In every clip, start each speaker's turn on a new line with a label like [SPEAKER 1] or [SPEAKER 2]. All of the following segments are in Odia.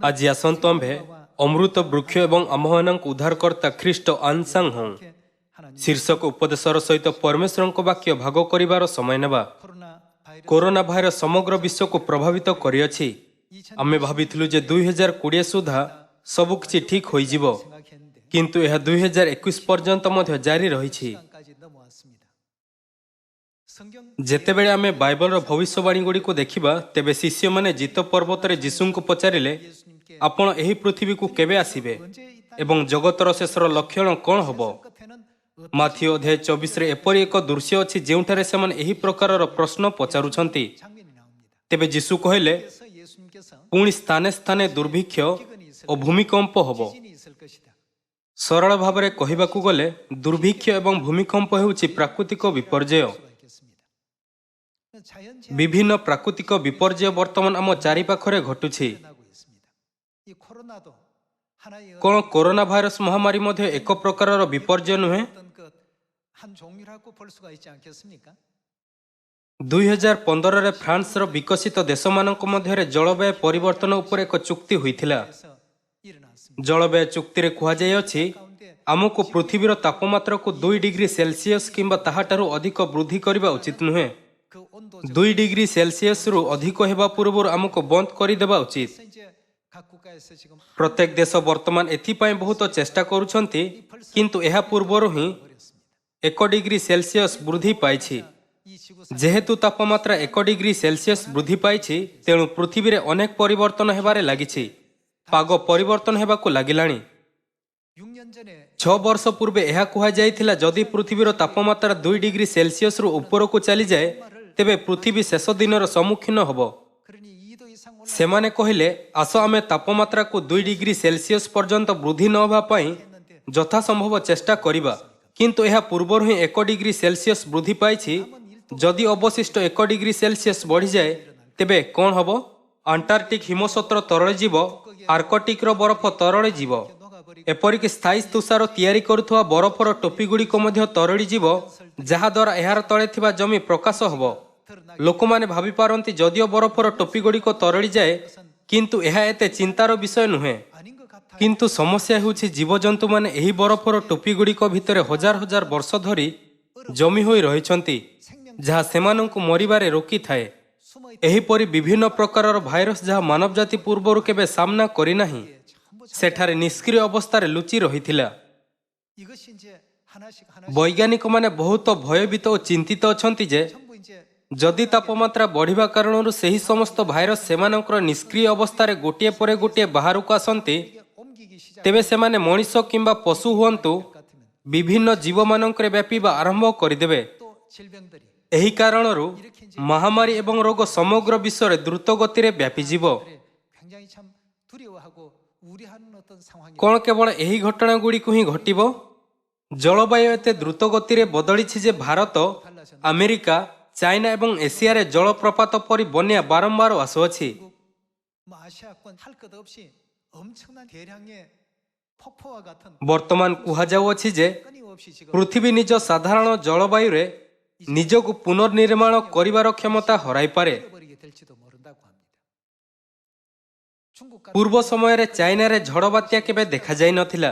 [SPEAKER 1] आज आसतु आम्भे अमृत वृक्ष एवं आम्भମାନଙ୍କୁ उद्धारकर्ता ख्रीष्ट आनसांग हों शीर्षक उपदेशर सहित परमेश्वर वाक्य भाग करिवार समय नेबा। कोरोना भाइरस समग्र विश्व को प्रभावित करिअछि। आमे भाबिथिलु जे 2020 सुधा सबु किछि ठीक होई जिवो, किंतु यह 2021 पर्यंत मध्य जारी रहिछि। जेतेबेले आमे बाइबलर भविष्यवाणी गुडी को देखिबा, तेबे शिष्य माने जित पर्वतरे यीशुଙ୍କୁ पचारिले, आपण एही पृथ्वी को केबे आसीबे एवं जगतर शेषर लक्षण कोन हबो। माथियो अध्याय 24 रे एपरि एक दृश्य अछि जेउठारे सेमान एही प्रकारर प्रश्न पचारुछंती। तेबे यीशु कहिले, पुणी स्थाने स्थाने दुर्भिक्ष और भूमिकंप हबो। सरल भावरे कहिबाकू गले दुर्भिक्ष एवं भूमिकंप हेउछि प्राकृतिक विपर्यय। विभिन्न प्राकृतिक विपर्यय वर्तमान आम चारिपाखरे घटुछि। कोन कोरोना भाइरस महामारी मध्य एक प्रकारर विपर्यय नुहे? 2015 रे फ्रांस रो विकसित देशमानक मध्यरे जलवायु परिवर्तन उपर एक चुक्ति होइथिला। जलवायु चुक्ति रे कुहा जाय अछि, आमको पृथ्वीर तापमात्रा को 2 डिग्री सेल्सियस किंबा ताहाटारु अधिक वृद्धि करिबा उचित नुहे। 2 डिग्री सेल्सियस रु अधिक हेबा पूर्व आमको बंद करि देबा उचित। प्रत्येक देश वर्तमान एथिपाई बहुत चेष्टा करुछंती, किंतु एहा पूर्वरु ही 1 डिग्री सेल्सियस वृद्धि पाइछि। जेहेतु तापमात्रा 1 डिग्री सेल्सियस वृद्धि पाइछि, तेणु पृथ्वी रे अनेक परिवर्तन हेबारे लागिछि। पाग परिवर्तन हेबाकू लागिलाणी। 6 वर्ष पूर्वे एहा कुहा जाइथिला, जदि पृथ्वीर तापमात्रा 2 डिग्री सेल्सियस रु उपरकू चली जाए, तेबे पृथ्वी शेष दिनर सम्मुखीन हबो। सेमाने कहिले, आस आमे तापमात्रा को 2 डिग्री सेल्सियस पर्यंत वृद्धि न होबा पई यथा संभव चेष्टा करिबा, किंतु एहा पूर्वर ही 1 डिग्री सेल्सियस वृद्धि पाइछि। जदि अवशिष्ट 1 डिग्री सेल्सियस बढ़ी जाए, तेबे कौन हबो? अंटार्कटिक हिमसत्र तरळे जीव, आर्कटिक रो बरफ तरळे जीव, एपरिक स्थायी तुषार तैयारी करुथुवा बरफर टोपी गुड़िक मध्य तरळी जीव, जहा द्वारा एहार तळे थिबा जमी प्रकाश हबो। लोकमाने भाबी पारंती जदिओ बरफर टोपी गुड़िक तरळी जाए, किंतु एहा एते चिंतार विषय नुहे। किंतु समस्या हेउछि जीवजंतु माने एही बरफर टोपी गुड़िक भितरे हजार हजार वर्ष धरी जमी होई रहिछंती, जहा सेमानंकु मरिबारे रोकी थाए। एहीपरि विभिन्न प्रकारर भाइरस जहा मानव जाति पूर्वरु केबे सामना करि नाही, सेठारे निष्क्रिय अवस्थारे लुचि रहिथिला। वैज्ञानिक माने बहुत भयभीत और चिंतित अछंती जे जदि तापमात्रा बढ़िबा कारणरु सेही समस्त भाइरस सेमानकर निष्क्रिय अवस्थारे गोटिए परे गोटिए बाहरकू आसंती, तेबे सेमाने मनुष्य किंबा पशु हुअन्तु विभिन्न जीव मानकरे व्यापीबा आरंभ करिदेबे। एही कारणरु महामारी एवं रोग समग्र विश्व रे द्रुत गति रे व्यापी जीव। कोन केवल एही घटना गुडी को ही घटिबो? जलवायु एते द्रुत गति रे बदलिछि जे भारत, अमेरिका, चाइना एवं एशिया रे जलप्रपात परि बन्या बारंबार आसुअछि। वर्तमान कुहा जाउअछि जे पृथ्वी निज साधारण जलवायु रे निजको पुनर्निर्माण करिवार क्षमता हराई पारे। पूर्व समय रे चाइना रे झड़ बात्या केबे देखा जाई नथिला,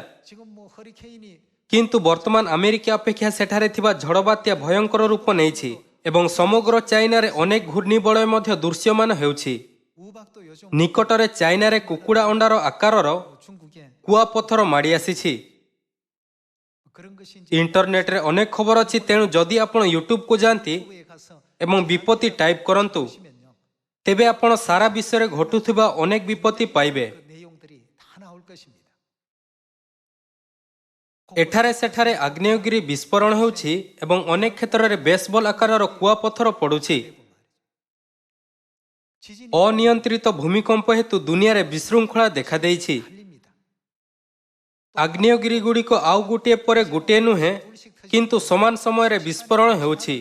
[SPEAKER 1] किंतु वर्तमान अमेरिका अपेक्षा सेठारे थिबा झड़ बात्या भयंकर रूप नेइछि एवं समग्र चाइना रे अनेक घूर्णिबलय मध्य दृश्यमान हेउछि। निकटरे चाइना रे कुकुड़ा अंडार आकारर कुआपथर माड़ी आसीछि। इंटरनेट रे अनेक खबर अछि, तेणु जदि आपण यूट्यूब को जानती एवं विपत्ति टाइप करंतु, तेबे आपण सारा विश्व रे घटुथिबा अनेक विपत्ति पाइबे। एठारे सेठारे आग्नेयगिरी विस्फोरण हेउछि एवं अनेक क्षेत्र रे बेसबॉल आकारर कुआपथर पडुछि। अनियंत्रित भूमिकंप हेतु दुनिया रे विशृंखला देखा देइछि। आग्नेयगिरी गुड़िक आउ गोटे परे गोटे नुहे, किंतु समान समय रे विस्फोरण हेउछि।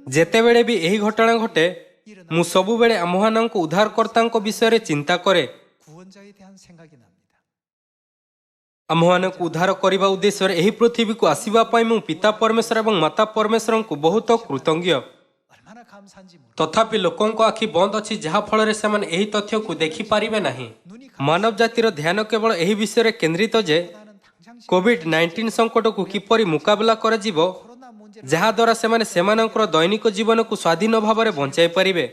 [SPEAKER 1] जेतेबेले भी एही घटना घटे, मु सबुबेले आम्हानंकु उद्धारकर्तांको विषय रे चिंता करे। आम्हानंकु उद्धार करिबा उद्देश्य रे एही पृथ्वी को आसीबा पई मु पिता परमेश्वर एवं माता परमेश्वरंकु बहुत कृतज्ञ। ତଥାପି ଲୋକଙ୍କ ଆଖି ବନ୍ଦ ଅଛି, ଯାହା ଫଳରେ ସେମାନେ ଏହି ତଥ୍ୟକୁ ଦେଖିପାରିବେ ନାହିଁ। ମାନବ ଜାତିର ଧ୍ୟାନ କେବଳ ଏହି ବିଷୟରେ କେନ୍ଦ୍ରିତ ଯେ କୋଭିଡ-19 ସଙ୍କଟକୁ କିପରି ମୁକାବିଲା କରାଯିବ, ଯାହାଦ୍ୱାରା ସେମାନେ ସେମାନଙ୍କର ଦୈନିକ ଜୀବନକୁ ସ୍ୱାଧୀନ ଭାବରେ ବଞ୍ଚାଇ ପାରିବେ।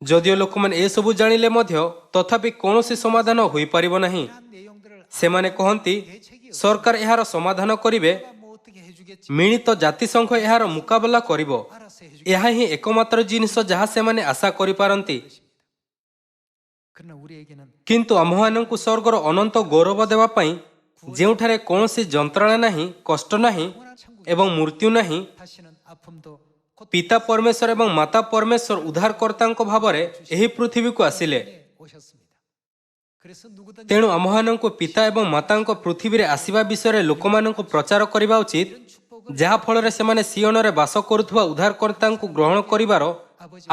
[SPEAKER 1] ଯଦିଓ ଲୋକମାନେ ଏସବୁ ଜାଣିଲେ ମଧ୍ୟ ତଥାପି କୌଣସି ସମାଧାନ ହୋଇପାରିବ ନାହିଁ। ସେମାନେ କହନ୍ତି ସରକାର ଏହାର ସମାଧାନ କରିବେ, ମିଳିତ ଜାତିସଂଘ ଏହାର ମୁକାବିଲା କରିବ। ଏହା ହିଁ ଏକମାତ୍ର ଜିନିଷ ଯାହା ସେମାନେ ଆଶା କରିପାରନ୍ତି। କିନ୍ତୁ ଆମ୍ଭମାନଙ୍କୁ ସ୍ୱର୍ଗର ଅନନ୍ତ ଗୌରବ ଦେବା ପାଇଁ, ଯେଉଁଠାରେ କୌଣସି ଯନ୍ତ୍ରଣା ନାହିଁ, କଷ୍ଟ ନାହିଁ ଏବଂ ମୃତ୍ୟୁ ନାହିଁ, ପିତା ପରମେଶ୍ୱର ଏବଂ ମାତା ପରମେଶ୍ୱର ଉଦ୍ଧାରକର୍ତ୍ତାଙ୍କ ଭାବରେ ଏହି ପୃଥିବୀକୁ ଆସିଲେ। ତେଣୁ ଆମ୍ଭମାନଙ୍କୁ ପିତା ଏବଂ ମାତାଙ୍କ ପୃଥିବୀରେ ଆସିବା ବିଷୟରେ ଲୋକମାନଙ୍କୁ ପ୍ରଚାର କରିବା ଉଚିତ, ଯାହାଫଳରେ ସେମାନେ ସିଓନରେ ବାସ କରୁଥିବା ଉଦ୍ଧାରକର୍ତ୍ତାଙ୍କୁ ଗ୍ରହଣ କରିବାର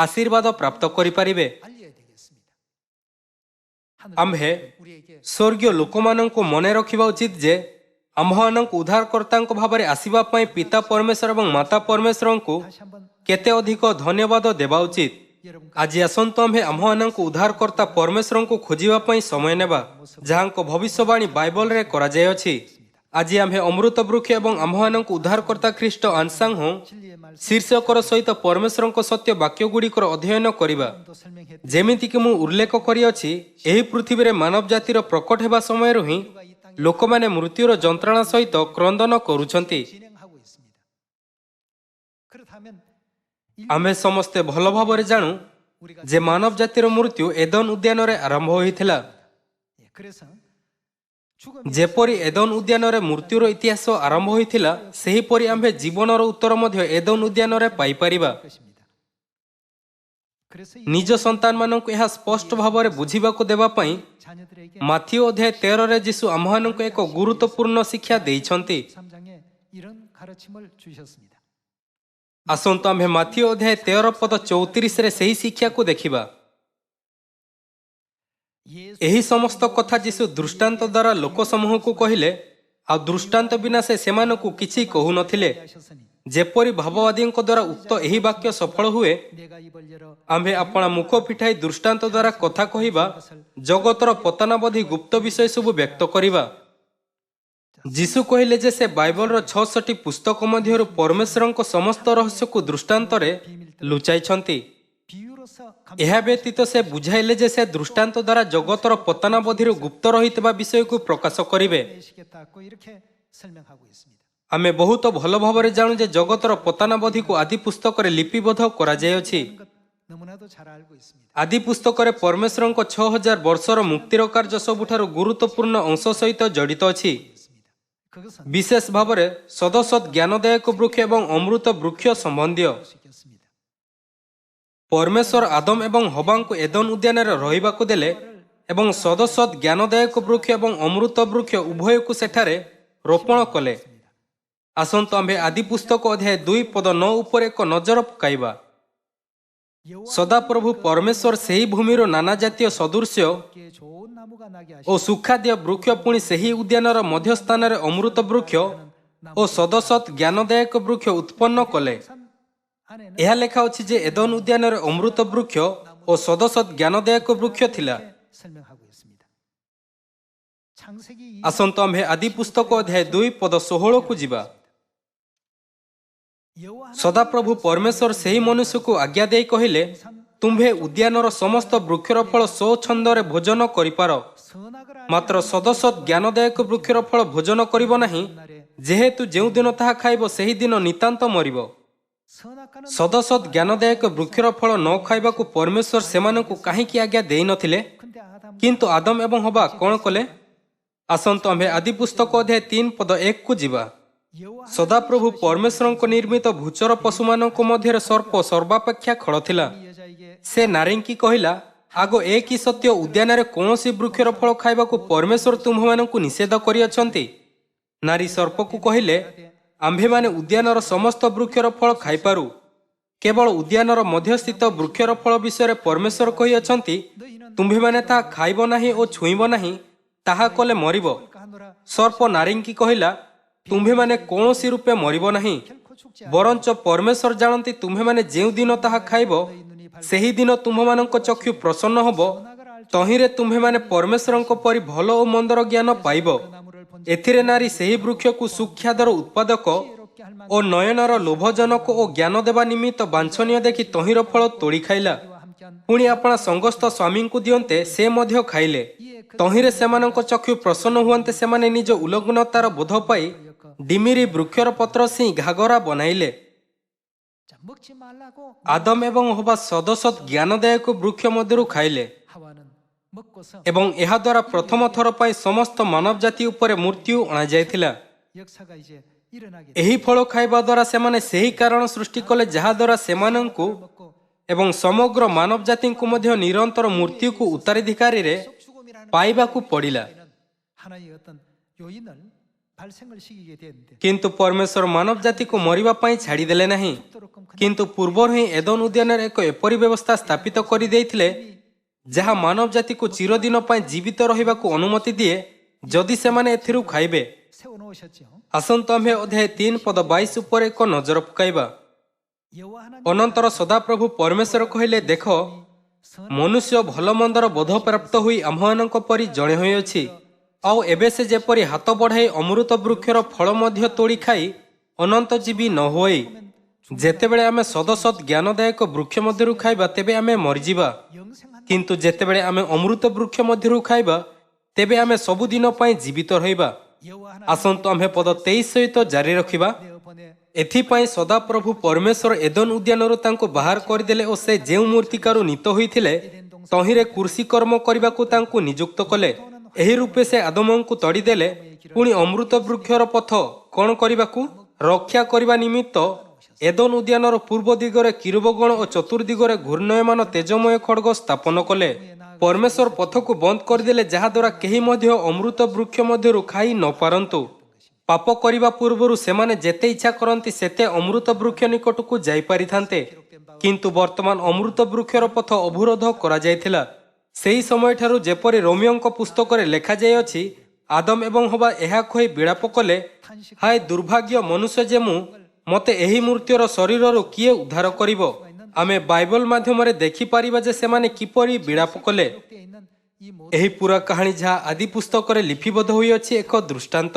[SPEAKER 1] ଆଶୀର୍ବାଦ ପ୍ରାପ୍ତ କରିପାରିବେ। ଆମ୍ଭେ ସ୍ୱର୍ଗୀୟ ଲୋକମାନଙ୍କୁ ମନେ ରଖିବା ଉଚିତ ଯେ ଆମ୍ଭମାନଙ୍କୁ ଉଦ୍ଧାରକର୍ତ୍ତାଙ୍କ ଭାବରେ ଆସିବା ପାଇଁ ପିତା ପରମେଶ୍ୱର ଏବଂ ମାତା ପରମେଶ୍ୱରଙ୍କୁ କେତେ ଅଧିକ ଧନ୍ୟବାଦ ଦେବା ଉଚିତ। ଆଜି ଆସନ୍ତୁ ଆମ୍ଭେ ଆମ୍ଭମାନଙ୍କୁ ଉଦ୍ଧାରକର୍ତ୍ତା ପରମେଶ୍ୱରଙ୍କୁ ଖୋଜିବା ପାଇଁ ସମୟ ନେବା, ଯାହାଙ୍କ ଭବିଷ୍ୟବାଣୀ ବାଇବଲରେ କରାଯାଇଅଛି। ଆଜି ଆମ୍ଭେ ଅମୃତ ବୃକ୍ଷ ଏବଂ ଆମ୍ଭମାନଙ୍କୁ ଉଦ୍ଧାରକର୍ତ୍ତା ଖ୍ରୀଷ୍ଟ ଆନସାଙ୍ଗ ଶୀର୍ଷକର ସହିତ ପରମେଶ୍ୱରଙ୍କ ସତ୍ୟ ବାକ୍ୟଗୁଡ଼ିକର ଅଧ୍ୟୟନ କରିବା। ଯେମିତିକି ମୁଁ ଉଲ୍ଲେଖ କରିଅଛି, ଏହି ପୃଥିବୀରେ ମାନବ ଜାତିର ପ୍ରକଟ ହେବା ସମୟରୁ ହିଁ ଲୋକମାନେ ମୃତ୍ୟୁର ଯନ୍ତ୍ରଣା ସହିତ କ୍ରନ୍ଦନ କରୁଛନ୍ତି। ଆମେ ସମସ୍ତେ ଭଲ ଭାବରେ ଜାଣୁ ଯେ ମାନବ ଜାତିର ମୃତ୍ୟୁ ଏଦନ ଉଦ୍ୟାନରେ ଆରମ୍ଭ ହୋଇଥିଲା। ଯେପରି ଏଦନ ଉଦ୍ୟାନରେ ମୃତ୍ୟୁର ଇତିହାସ ଆରମ୍ଭ ହୋଇଥିଲା, ସେହିପରି ଆମ୍ଭେ ଜୀବନର ଉତ୍ତର ମଧ୍ୟ ଏଦନ ଉଦ୍ୟାନରେ ପାଇପାରିବା। ନିଜ ସନ୍ତାନମାନଙ୍କୁ ଏହା ସ୍ପଷ୍ଟ ଭାବରେ ବୁଝିବାକୁ ଦେବା ପାଇଁ ମାଥିଓ ଅଧ୍ୟାୟ 13ରେ ଯୀଶୁ ଆମ୍ଭମାନଙ୍କୁ ଏକ ଗୁରୁତ୍ୱପୂର୍ଣ୍ଣ ଶିକ୍ଷା ଦେଇଛନ୍ତି। ଆସନ୍ତୁ ଆମ୍ଭେ ମାଥିଓ ଅଧ୍ୟାୟ 13 ପଦ 34ରେ ସେହି ଶିକ୍ଷାକୁ ଦେଖିବା। ଏହି ସମସ୍ତ କଥା ଯୀଶୁ ଦୃଷ୍ଟାନ୍ତ ଦ୍ୱାରା ଲୋକସମୂହକୁ କହିଲେ, ଆଉ ଦୃଷ୍ଟାନ୍ତ ବିନା ସେ ସେମାନଙ୍କୁ କିଛି କହୁନଥିଲେ। ଯେପରି ଭାବବାଦୀଙ୍କ ଦ୍ୱାରା ଉକ୍ତ ଏହି ବାକ୍ୟ ସଫଳ ହୁଏ, ଆମ୍ଭେ ଆପଣା ମୁଖ ଫିଟାଇ ଦୃଷ୍ଟାନ୍ତ ଦ୍ୱାରା କଥା କହିବା, ଜଗତର ପତନାବଧି ଗୁପ୍ତ ବିଷୟ ସବୁ ବ୍ୟକ୍ତ କରିବା। ଯୀଶୁ କହିଲେ ଯେ ସେ ବାଇବଲର 66ଟି ପୁସ୍ତକ ମଧ୍ୟରୁ ପରମେଶ୍ୱରଙ୍କ ସମସ୍ତ ରହସ୍ୟକୁ ଦୃଷ୍ଟାନ୍ତରେ ଲୁଚାଇଛନ୍ତି। ଏହା ବ୍ୟତୀତ ସେ ବୁଝାଇଲେ ଯେ ସେ ଦୃଷ୍ଟାନ୍ତ ଦ୍ୱାରା ଜଗତର ପତନାବଧିରୁ ଗୁପ୍ତ ରହିଥିବା ବିଷୟକୁ ପ୍ରକାଶ କରିବେ। ଆମେ ବହୁତ ଭଲ ଭାବରେ ଜାଣୁ ଯେ ଜଗତର ପତନାବଧିକୁ ଆଦି ପୁସ୍ତକରେ ଲିପିବଦ୍ଧ କରାଯାଇଅଛି। ଆଦି ପୁସ୍ତକରେ ପରମେଶ୍ୱରଙ୍କ 6000 ବର୍ଷର ମୁକ୍ତିର କାର୍ଯ୍ୟ ସବୁଠାରୁ ଗୁରୁତ୍ୱପୂର୍ଣ୍ଣ ଅଂଶ ସହିତ ଜଡ଼ିତ ଅଛି। ବିଶେଷ ଭାବରେ ସଦସତ୍ ଜ୍ଞାନଦାୟକ ବୃକ୍ଷ ଏବଂ ଅମୃତ ବୃକ୍ଷ ସମ୍ବନ୍ଧୀୟ। ପରମେଶ୍ୱର ଆଦମ ଏବଂ ହବାଙ୍କୁ ଏଦନ ଉଦ୍ୟାନରେ ରହିବାକୁ ଦେଲେ ଏବଂ ସଦସତ୍ ଜ୍ଞାନଦାୟକ ବୃକ୍ଷ ଏବଂ ଅମୃତ ବୃକ୍ଷ ଉଭୟକୁ ସେଠାରେ ରୋପଣ କଲେ। ଆସନ୍ତୁ ଆମ୍ଭେ ଆଦି ପୁସ୍ତକ ଅଧ୍ୟାୟ 2 ପଦ 9 ଉପରେ ଏକ ନଜର ପକାଇବା। ସଦାପ୍ରଭୁ ପରମେଶ୍ୱର ସେହି ଭୂମିର ନାନା ଜାତୀୟ ସଦୃଶ୍ୟ ଓ ସୁଖାଦ୍ୟ ବୃକ୍ଷ, ପୁଣି ସେହି ଉଦ୍ୟାନର ମଧ୍ୟସ୍ଥାନରେ ଅମୃତ ବୃକ୍ଷ ଓ ସଦସତ୍ ଜ୍ଞାନଦାୟକ ବୃକ୍ଷ ଉତ୍ପନ୍ନ କଲେ। ଏହା ଲେଖା ଅଛି ଯେ ଏଦନ ଉଦ୍ୟାନରେ ଅମୃତ ବୃକ୍ଷ ଓ ସଦସତ୍ ଜ୍ଞାନଦାୟକ ବୃକ୍ଷ ଥିଲା। ଆସନ୍ତୁ ଆମ୍ଭେ ଆଦି ପୁସ୍ତକ ଅଧ୍ୟାୟ 2 ପଦ 16କୁ ଯିବା। ସଦାପ୍ରଭୁ ପରମେଶ୍ୱର ସେହି ମନୁଷ୍ୟକୁ ଆଜ୍ଞା ଦେଇ କହିଲେ, ତୁମ୍ଭେ ଉଦ୍ୟାନର ସମସ୍ତ ବୃକ୍ଷର ଫଳ ସ୍ୱଚ୍ଛନ୍ଦରେ ଭୋଜନ କରିପାର, ମାତ୍ର ସଦସତ୍ ଜ୍ଞାନଦାୟକ ବୃକ୍ଷର ଫଳ ଭୋଜନ କରିବ ନାହିଁ, ଯେହେତୁ ଯେଉଁଦିନ ତାହା ଖାଇବ ସେହିଦିନ ନିତାନ୍ତ ମରିବ। ସଦସତ୍ ଜ୍ଞାନଦାୟକ ବୃକ୍ଷର ଫଳ ନ ଖାଇବାକୁ ପରମେଶ୍ୱର ସେମାନଙ୍କୁ କାହିଁକି ଆଜ୍ଞା ଦେଇନଥିଲେ? କିନ୍ତୁ ଆଦମ ଏବଂ ହବା କ'ଣ କଲେ? ଆସନ୍ତୁ ଆମ୍ଭେ ଆଦି ପୁସ୍ତକ ଅଧ୍ୟାୟ 3 ପଦ 1କୁ ଯିବା। ସଦାପ୍ରଭୁ ପରମେଶ୍ୱରଙ୍କ ନିର୍ମିତ ଭୂଚର ପଶୁମାନଙ୍କ ମଧ୍ୟରେ ସର୍ପ ସର୍ବାପେକ୍ଷା ଖଡ଼ ଥିଲା। ସେ ନାରୀଙ୍କି କହିଲା, ଆଗ ଏ କି ସତ୍ୟ, ଉଦ୍ୟାନରେ କୌଣସି ବୃକ୍ଷର ଫଳ ଖାଇବାକୁ ପରମେଶ୍ୱର ତୁମ୍ଭମାନଙ୍କୁ ନିଷେଧ କରିଅଛନ୍ତି? ନାରୀ ସର୍ପକୁ କହିଲେ, ଆମ୍ଭେମାନେ ଉଦ୍ୟାନର ସମସ୍ତ ବୃକ୍ଷର ଫଳ ଖାଇପାରୁ, କେବଳ ଉଦ୍ୟାନର ମଧ୍ୟସ୍ଥିତ ବୃକ୍ଷର ଫଳ ବିଷୟରେ ପରମେଶ୍ୱର କହିଅଛନ୍ତି, ତୁମ୍ଭେମାନେ ତାହା ଖାଇବ ନାହିଁ ଓ ଛୁଇଁବ ନାହିଁ, ତାହା କଲେ ମରିବ। ସର୍ପ ନାରୀଙ୍କି କହିଲା, ତୁମ୍ଭେମାନେ କୌଣସି ରୂପେ ମରିବ ନାହିଁ, ବରଞ୍ଚ ପରମେଶ୍ୱର ଜାଣନ୍ତି ତୁମ୍ଭେମାନେ ଯେଉଁ ଦିନ ତାହା ଖାଇବ ସେହି ଦିନ ତୁମ୍ଭମାନଙ୍କ ଚକ୍ଷୁ ପ୍ରସନ୍ନ ହେବ, ତହିଁରେ ତୁମ୍ଭେମାନେ ପରମେଶ୍ୱରଙ୍କ ପରି ଭଲ ଓ ମନ୍ଦର ଜ୍ଞାନ ପାଇବ। ଏଥିରେ ନାରୀ ସେହି ବୃକ୍ଷକୁ ସୁଖ୍ୟାଦର ଉତ୍ପାଦକ ଓ ନୟନର ଲୋଭଜନକ ଓ ଜ୍ଞାନ ଦେବା ନିମିତ୍ତ ବାଞ୍ଛନୀୟ ଦେଖି ତହିଁର ଫଳ ତୋଳି ଖାଇଲା। ପୁଣି ଆପଣା ସଙ୍ଗସ୍ଥ ସ୍ୱାମୀଙ୍କୁ ଦିଅନ୍ତେ, ସେ ମଧ୍ୟ ଖାଇଲେ। ତହିଁରେ ସେମାନଙ୍କ ଚକ୍ଷୁ ପ୍ରସନ୍ନ ହୁଅନ୍ତେ ସେମାନେ ନିଜ ଉଲଗ୍ନତାର ବୋଧ ପାଇ ଡିମିରି ବୃକ୍ଷର ପତ୍ର ସିଂ ଘାଗରା ବନାଇଲେ। ଆଦମ ଏବଂ ହବା ସଦସତ୍ ଜ୍ଞାନଦାୟକ ବୃକ୍ଷ ମଧ୍ୟରୁ ଖାଇଲେ ଏବଂ ଏହାଦ୍ୱାରା ପ୍ରଥମ ଥର ପାଇଁ ସମସ୍ତ ମାନବ ଜାତି ଉପରେ ମୃତ୍ୟୁ ଅଣାଯାଇଥିଲା। ଏହି ଫଳ ଖାଇବା ଦ୍ୱାରା ସେମାନେ ସେହି କାରଣ ସୃଷ୍ଟି କଲେ ଯାହାଦ୍ୱାରା ସେମାନଙ୍କୁ ଏବଂ ସମଗ୍ର ମାନବ ଜାତିଙ୍କୁ ମଧ୍ୟ ନିରନ୍ତର ମୃତ୍ୟୁକୁ ଉତ୍ତରାଧିକାରୀରେ ପାଇବାକୁ ପଡ଼ିଲା। କିନ୍ତୁ ପରମେଶ୍ୱର ମାନବ ଜାତିକୁ ମରିବା ପାଇଁ ଛାଡ଼ିଦେଲେ ନାହିଁ, କିନ୍ତୁ ପୂର୍ବରୁ ହିଁ ଏଦନ ଉଦ୍ୟାନରେ ଏକ ଏପରି ବ୍ୟବସ୍ଥା ସ୍ଥାପିତ କରିଦେଇଥିଲେ ଯାହା ମାନବ ଜାତିକୁ ଚିରଦିନ ପାଇଁ ଜୀବିତ ରହିବାକୁ ଅନୁମତି ଦିଏ ଯଦି ସେମାନେ ଏଥିରୁ ଖାଇବେ। ଆସନ୍ତୁ ଆମ୍ଭେ ଅଧ୍ୟାୟ 3 ପଦ 22 ଉପରେ ଏକ ନଜର ପକାଇବା। ଅନନ୍ତର ସଦାପ୍ରଭୁ ପରମେଶ୍ୱର କହିଲେ, ଦେଖ, ମନୁଷ୍ୟ ଭଲ ମନ୍ଦର ବୋଧ ପ୍ରାପ୍ତ ହୋଇ ଆମ୍ଭମାନଙ୍କ ପରି ଜଣେ ହୋଇଅଛି। ଆଉ ଏବେ ସେ ଯେପରି ହାତ ବଢ଼ାଇ ଅମୃତ ବୃକ୍ଷର ଫଳ ମଧ୍ୟ ତୋଳି ଖାଇ ଅନନ୍ତ ଜୀବୀ ନ ହୋଇ, ଯେତେବେଳେ ଆମେ ସଦସତ୍ ଜ୍ଞାନଦାୟକ ବୃକ୍ଷ ମଧ୍ୟରୁ ଖାଇବା ତେବେ ଆମେ ମରିଯିବା, କିନ୍ତୁ ଯେତେବେଳେ ଆମେ ଅମୃତ ବୃକ୍ଷ ମଧ୍ୟରୁ ଖାଇବା ତେବେ ଆମେ ସବୁଦିନ ପାଇଁ ଜୀବିତ ରହିବା। ଆସନ୍ତୁ ଆମ୍ଭେ ପଦ 23 ସହିତ ଜାରି ରଖିବା। ଏଥିପାଇଁ ସଦାପ୍ରଭୁ ପରମେଶ୍ୱର ଏଦନ ଉଦ୍ୟାନରୁ ତାଙ୍କୁ ବାହାର କରିଦେଲେ ଓ ସେ ଯେଉଁ ମୂର୍ତ୍ତିକାରୁ ନୀତ ହୋଇଥିଲେ ତହିଁରେ କୃଷିକର୍ମ କରିବାକୁ ତାଙ୍କୁ ନିଯୁକ୍ତ କଲେ। ଏହି ରୂପେ ସେ ଆଦମଙ୍କୁ ତଡ଼ିଦେଲେ। ପୁଣି ଅମୃତ ବୃକ୍ଷର ପଥ କ'ଣ କରିବାକୁ? ରକ୍ଷା କରିବା ନିମିତ୍ତ ଏଦନ ଉଦ୍ୟାନର ପୂର୍ବ ଦିଗରେ କିରୁବଗଣ ଓ ଚତୁର୍ଦିଗରେ ଘୂର୍ଣ୍ଣୟମାନ ତେଜମୟ ଖଡ୍ଗ ସ୍ଥାପନ କଲେ। ପରମେଶ୍ୱର ପଥକୁ ବନ୍ଦ କରିଦେଲେ ଯାହାଦ୍ୱାରା କେହି ମଧ୍ୟ ଅମୃତ ବୃକ୍ଷ ମଧ୍ୟରୁ ଖାଇ ନ ପାରନ୍ତୁ। ପାପ କରିବା ପୂର୍ବରୁ ସେମାନେ ଯେତେ ଇଚ୍ଛା କରନ୍ତି ସେତେ ଅମୃତ ବୃକ୍ଷ ନିକଟକୁ ଯାଇପାରିଥାନ୍ତେ, କିନ୍ତୁ ବର୍ତ୍ତମାନ ଅମୃତ ବୃକ୍ଷର ପଥ ଅବରୋଧ କରାଯାଇଥିଲା। ସେହି ସମୟଠାରୁ ଯେପରି ରୋମିଓଙ୍କ ପୁସ୍ତକରେ ଲେଖାଯାଇଅଛି, ଆଦମ ଏବଂ ହବା ଏହା କହି ବିଳାପ କଲେ, ହାୟ ଦୁର୍ଭାଗ୍ୟ ମନୁଷ୍ୟ ଯେ ମୁଁ, ମୋତେ ଏହି ମୃତ୍ୟୁର ଶରୀରରୁ କିଏ ଉଦ୍ଧାର କରିବ? ଆମେ ବାଇବଲ ମାଧ୍ୟମରେ ଦେଖିପାରିବା ଯେ ସେମାନେ କିପରି ବିଳାପ କଲେ। ଏହି ପୁରା କାହାଣୀ ଯାହା ଆଦି ପୁସ୍ତକରେ ଲିପିବଦ୍ଧ ହୋଇଅଛି ଏକ ଦୃଷ୍ଟାନ୍ତ।